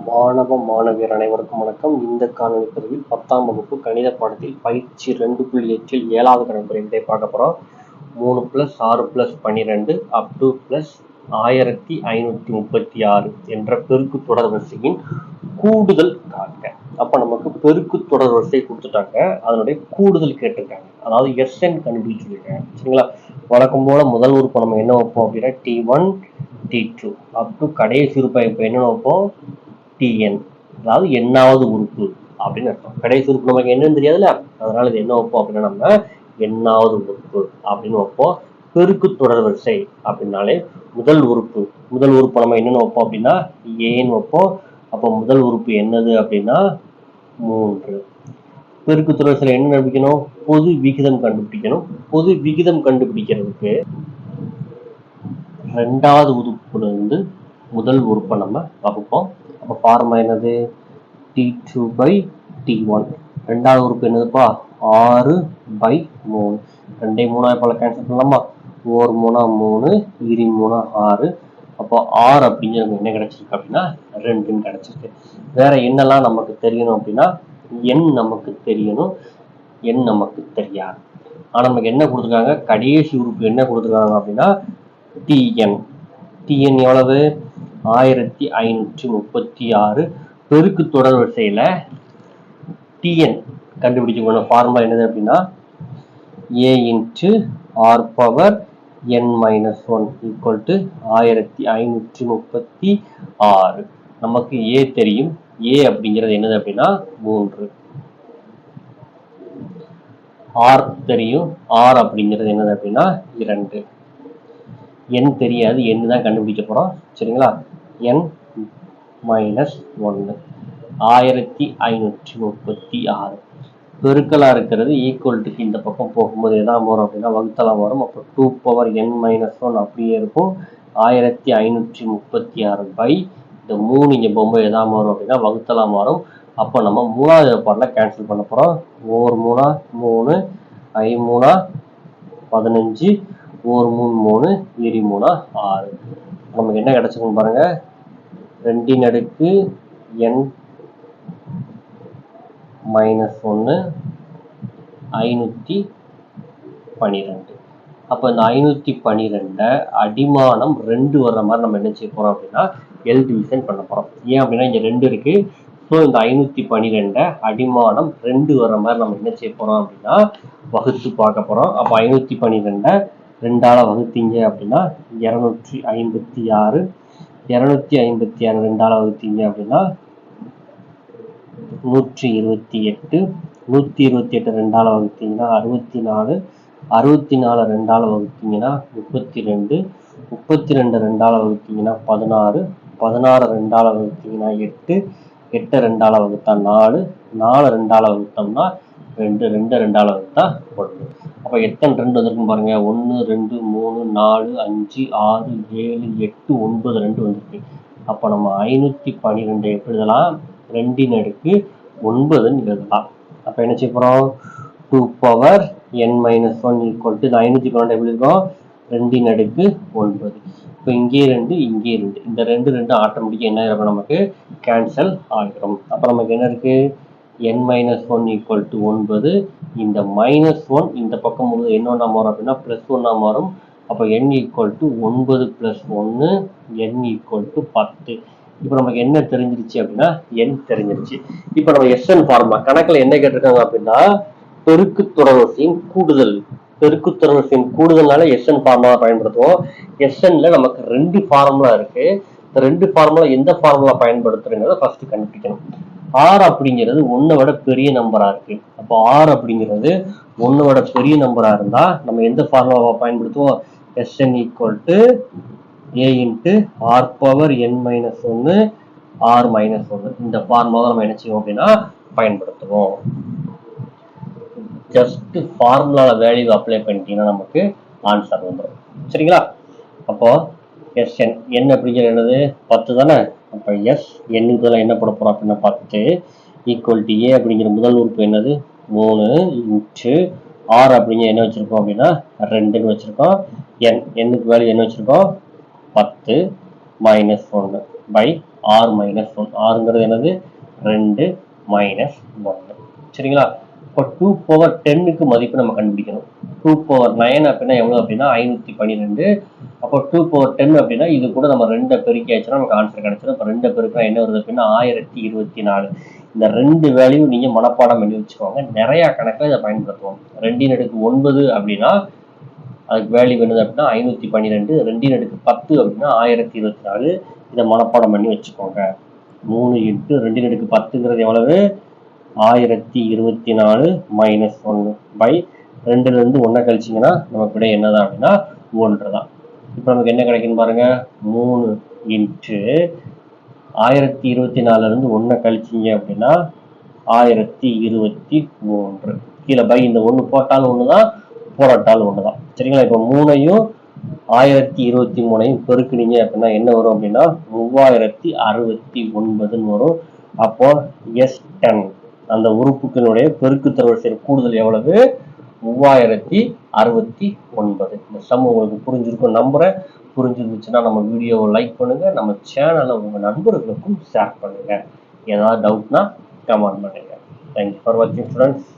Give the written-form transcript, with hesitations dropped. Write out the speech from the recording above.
மாணவியர் அனைவருக்கும் வணக்கம். இந்த காணொலி பதிவில் 10ஆம் வகுப்பு கணித பாடத்தில் பயிற்சி 2.8 7வது கணக்கு பார்க்க போறோம். 3 + 6 + 12 அப் டு + 1536 என்ற பெருக்கு தொடர் வரிசையின் கூடுதல் காண்க. அப்ப நமக்கு பெருக்கு தொடர் வரிசை கொடுத்துட்டாங்க, அதனுடைய கூடுதல் கேட்டிருக்காங்க. அதாவது எஸ்என் கண்டுபிடிச்சிருக்காங்க. சரிங்களா? வழக்கம் போல முதல் உறுப்பு நம்ம என்ன வைப்போம் அப்படின்னா T1 T2 அப் டு கடைசி உறுப்பை இப்போ என்ன வைப்போம் Tn, அதாவது எண்ணாவது உறுப்பு அப்படின்னு அர்த்தம். கடைசி உறுப்பு நமக்கு என்னன்னு தெரியாதுல்ல, அதனால இது என்ன வைப்போம் அப்படின்னா நம்ம எண்ணாவது உறுப்பு அப்படின்னு வைப்போம். பெருக்கு தொடர் வரிசை அப்படின்னாலே முதல் உறுப்பு நம்ம என்னென்ன வைப்போம் அப்படின்னா ஏன்னு வைப்போம். அப்போ முதல் உறுப்பு என்னது அப்படின்னா 3. பெருக்கு தொடர் வரிசையில் என்ன கண்டுபிடிக்கணும்? பொது விகிதம் கண்டுபிடிக்கணும். பொது விகிதம் கண்டுபிடிக்கிறதுக்கு ரெண்டாவது உறுப்புல இருந்து முதல் உறுப்பை நம்ம வகுப்போம். அப்போ ஃபார்முலா என்னது? T2/T1. ரெண்டாவது உறுப்பு என்னதுப்பா? 6/3. 2 3 போல கேன்சல் பண்ணலாமா? 4 3 3 3 6. அப்போ 6 அப்படிங்கிறது என்ன கிடைச்சிருக்கு அப்படின்னா 2 கிடைச்சிருக்கு. வேற என்னெல்லாம் நமக்கு தெரியணும் அப்படின்னா n நமக்கு தெரியணும், n நமக்கு தெரியாது. ஆனா நமக்கு என்ன கொடுத்துருக்காங்க? கடைசி உறுப்பு என்ன கொடுத்துருக்காங்க அப்படின்னா Tn. Tn எவ்வளவு? 1536. பெருக்கு தொடர் வரிசையில Tn கண்டுபிடிக்க ஃபார்முலா என்னது அப்படின்னா a × r⁻n - 1 = 1536. நமக்கு a தெரியும். a அப்படிங்கிறது என்னது அப்படின்னா 3. r தெரியும். r அப்படிங்கிறது என்னது அப்படின்னா 2. n தெரியாது, n தான் கண்டுபிடிக்க போறோம். சரிங்களா? n - 1 1536. பெருக்கலா இருக்கிறது ஈக்குவல்ட்டுக்கு இந்த பக்கம் போகும்போது எதான் வரும் அப்படின்னா வகுத்தலாம் வரும். அப்போ 2n - 1 அப்படியே இருக்கும். 1536 இந்த 3 இங்க போகும்போது எதான் வரும் அப்படின்னா வகுத்தலாம் வரும். அப்போ நம்ம மூணாவது பாடல கேன்சல் பண்ண போறோம். 1 3 3 5 3 15 1 3 3 3 6. நமக்கு என்ன கிடைச்சிருக்கும் பாருங்க, 2n - n - 1 512. அப்ப இந்த 512 அடிமானம் 2 வர்ற மாதிரி நம்ம என்ன செய்ய போறோம் அப்படின்னா எல் டிவிஷன் பண்ண போறோம். ஏன் அப்படின்னா இங்க 2 இருக்கு. ஸோ இந்த 512 அடிமானம் 2 வர்ற மாதிரி நம்ம என்ன செய்ய போறோம் அப்படின்னா வகுத்து பார்க்க போறோம். அப்ப 512 2ஆல வகுத்தீங்க அப்படின்னா 256. 256 2ஆல வகுத்தீங்க அப்படின்னா 128. 128 2ஆல வகுத்தீங்கன்னா 64. 64 2ஆல வகுத்தீங்கன்னா 32. 32 2ஆல வகுத்தீங்கன்னா 16. 16 2ஆல வகுத்தீங்கன்னா 8. 8 2ஆல வகுத்தா 4. 4 2ஆல வகுத்தோம்னா 2. 2 2ஆல வகுத்தா 1. அப்ப எத்தனை 2 வந்திருக்கும் பாருங்க. 1 2 3 4 5 6 7 8 9 2 வந்திருக்கு. அப்ப நம்ம 512 எப்படி எழுதலாம்? 2n - 9 எழுதலாம். அப்ப என்ன செய்ய போறோம்? 2n - 1 = 512 எப்படி இருக்கும்? 2n - 9. இப்போ இங்கே 2 இங்கே 2, இந்த 2 2 ஆட்டோமேட்டிக்கா என்ன இருக்கும்? நமக்கு கேன்சல் ஆகிடும். அப்ப நமக்கு என்ன இருக்கு? n - 1 = 9. இந்த -1 இந்த பக்கம் என்ன மாறும் அப்படின்னா +1 மாறும். அப்ப n = 9 + 1, n = 10. இப்போ நமக்கு என்ன தெரிஞ்சிருச்சு அப்படின்னா n தெரிஞ்சிருச்சு. இப்போ நம்ம SN ஃபார்முலா கணக்குல என்ன கேட்டிருக்காங்க அப்படின்னா பெருக்கு தொடர் வரிசையின் கூடுதல். பெருக்கு தொடர் வரிசையின் கூடுதல்னால SN ஃபார்முலா பயன்படுத்துவோம். SNல நமக்கு 2 ஃபார்முலா இருக்கு. இந்த 2 ஃபார்முலா எந்த ஃபார்முலா பயன்படுத்துறதுங்கிறத ஃபர்ஸ்ட் கண்டுபிடிக்கணும். r அப்படிங்கிறது 1 விட பெரிய நம்பரா இருக்கு. அப்போ r அப்படிங்கிறது 1 விட பெரிய நம்பரா இருந்தா நம்ம எந்த ஃபார்முலாவை பயன்படுத்துவோம்? SN = a × r⁻n - 1 r - 1. இந்த ஃபார்முலா நம்ம என்ன செய்வோம் அப்படின்னா பயன்படுத்துவோம். ஜஸ்ட் ஃபார்முலால வேல்யூ அப்ளை பண்ணிட்டீங்கன்னா நமக்கு ஆன்சர் வந்துடும். சரிங்களா? அப்போ SN n அப்படிங்கிறது என்னது? 10 தானே. அப்ப S n இதெல்லாம் என்ன பண்ண போறோம் அப்படின்னா 10 = a அப்படிங்கிற முதல் உறுப்பு என்னது? 3 × r அப்படிங்கிற என்ன வச்சிருக்கோம் அப்படின்னா 2ன்னு வச்சிருக்கோம். n க்கு வேல்யூ என்ன வச்சிருக்கோம்? 10 - 1 ஆறு மைனஸ் ஒன். ஆறுங்கிறது என்னது? 2 மைனஸ் 1. சரிங்களா? இப்போ 2 பவர் 10க்கு மதிப்பு நம்ம கண்டுபிடிக்கணும். 2 பவர் 9 அப்படின்னா எவ்வளோ அப்படின்னா 512. அப்போ 2 பவர் 10 அப்படின்னா இது கூட நம்ம 2 பெருக்கி ஆச்சுன்னா நமக்கு ஆன்சர் கிடைச்சிடும். இப்போ 2 பெருக்கா என்ன வருது அப்படின்னா 1024. இந்த 2 வேல்யூ நீங்கள் மனப்பாடம் பண்ணி வச்சுக்கோங்க. நிறையா கணக்கில் இதை பயன்படுத்துவோம். 2 அப்படின்னா அதுக்கு வேல்யூ என்னது அப்படின்னா 512. 2 அப்படின்னா 1024. இதை மனப்பாடம் பண்ணி வச்சுக்கோங்க. 3 × 2 10ங்கிறது எவ்வளவு? 1024 மைனஸ் 1 பை 2லேருந்து 1 கழிச்சிங்கன்னா நமக்கு விட என்னதான் அப்படின்னா 1 தான். இப்போ நமக்கு என்ன கிடைக்குன்னு பாருங்க. 3 × 1024லேருந்து 1 கழிச்சிங்க அப்படின்னா 1023. கீழே பை இந்த 1 போட்டாலும் 1 தான், போராட்டாலும் 1 தான். சரிங்களா? இப்போ 3ஐயும் 1023ஐயும் பெருக்குனீங்க அப்படின்னா என்ன வரும் அப்படின்னா 3069 வரும். அப்போ S10 அந்த உறுப்புகளுடைய பெருக்கு தரவரிசை கூடுதல் எவ்வளவு? 3069. இந்த சம் உங்களுக்கு புரிஞ்சிருக்கும் நம்புறேன். புரிஞ்சிருந்துச்சுன்னா நம்ம வீடியோவை லைக் பண்ணுங்க, நம்ம சேனலை உங்க நண்பர்களுக்கும் ஷேர் பண்ணுங்க. ஏதாவது டவுட்னா கமெண்ட் பண்ணுங்க. தேங்க்யூ ஃபார் வாட்சிங் ஸ்டூடெண்ட்ஸ்.